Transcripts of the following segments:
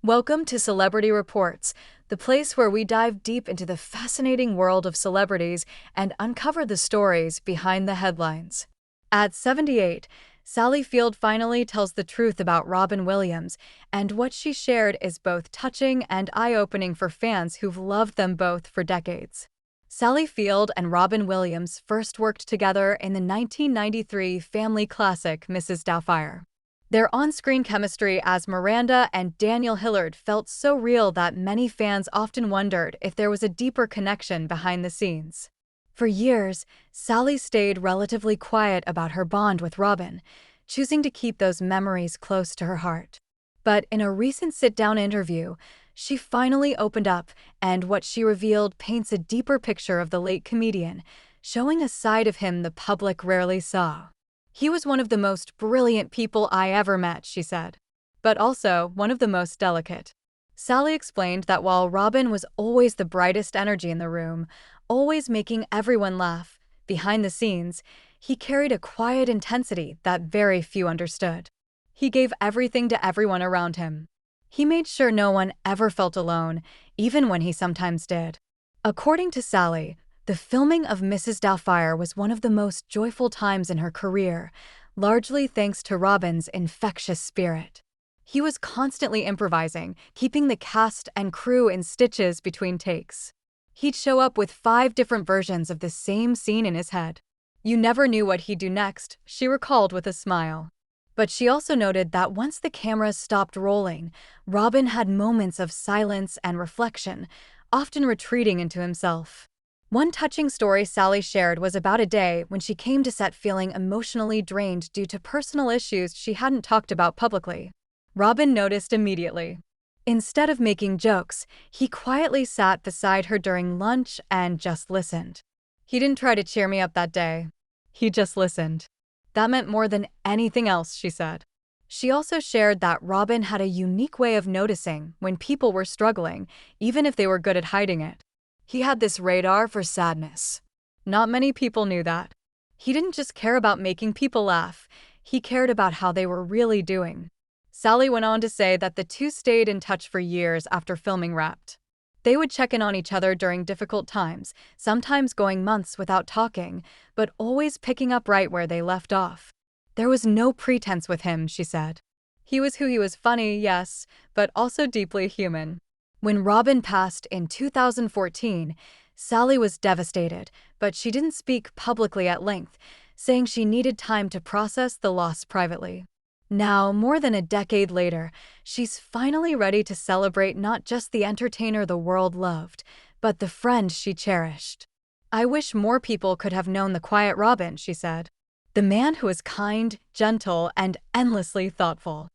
Welcome to Celebrity Reports, the place where we dive deep into the fascinating world of celebrities and uncover the stories behind the headlines. At 78, Sally Field finally tells the truth about Robin Williams, and what she shared is both touching and eye-opening for fans who've loved them both for decades. Sally Field and Robin Williams first worked together in the 1993 family classic Mrs. Doubtfire. Their on-screen chemistry as Miranda and Daniel Hillard felt so real that many fans often wondered if there was a deeper connection behind the scenes. For years, Sally stayed relatively quiet about her bond with Robin, choosing to keep those memories close to her heart. But in a recent sit-down interview, she finally opened up, and what she revealed paints a deeper picture of the late comedian, showing a side of him the public rarely saw. "He was one of the most brilliant people I ever met," she said, "but also one of the most delicate." Sally explained that while Robin was always the brightest energy in the room, always making everyone laugh, behind the scenes, he carried a quiet intensity that very few understood. He gave everything to everyone around him. He made sure no one ever felt alone, even when he sometimes did. According to Sally, the filming of Mrs. Doubtfire was one of the most joyful times in her career, largely thanks to Robin's infectious spirit. He was constantly improvising, keeping the cast and crew in stitches between takes. He'd show up with 5 different versions of the same scene in his head. "You never knew what he'd do next," she recalled with a smile. But she also noted that once the cameras stopped rolling, Robin had moments of silence and reflection, often retreating into himself. One touching story Sally shared was about a day when she came to set feeling emotionally drained due to personal issues she hadn't talked about publicly. Robin noticed immediately. Instead of making jokes, he quietly sat beside her during lunch and just listened. "He didn't try to cheer me up that day. He just listened. That meant more than anything else," she said. She also shared that Robin had a unique way of noticing when people were struggling, even if they were good at hiding it. He had this radar for sadness. Not many people knew that. He didn't just care about making people laugh, he cared about how they were really doing. Sally went on to say that the two stayed in touch for years after filming wrapped. They would check in on each other during difficult times, sometimes going months without talking, but always picking up right where they left off. "There was no pretense with him," she said. "He was who he was, funny, yes, but also deeply human." When Robin passed in 2014, Sally was devastated, but she didn't speak publicly at length, saying she needed time to process the loss privately. Now, more than a decade later, she's finally ready to celebrate not just the entertainer the world loved, but the friend she cherished. "I wish more people could have known the quiet Robin," she said. "The man who was kind, gentle, and endlessly thoughtful.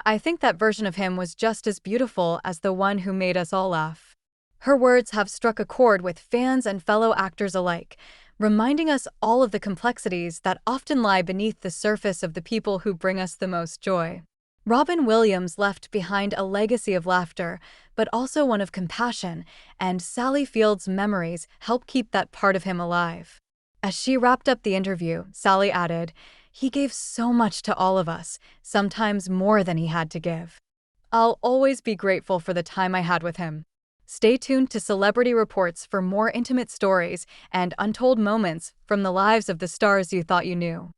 I think that version of him was just as beautiful as the one who made us all laugh." Her words have struck a chord with fans and fellow actors alike, reminding us all of the complexities that often lie beneath the surface of the people who bring us the most joy. Robin Williams left behind a legacy of laughter, but also one of compassion, and Sally Field's memories help keep that part of him alive. As she wrapped up the interview, Sally added, "He gave so much to all of us, sometimes more than he had to give. I'll always be grateful for the time I had with him." Stay tuned to Celebrity Reports for more intimate stories and untold moments from the lives of the stars you thought you knew.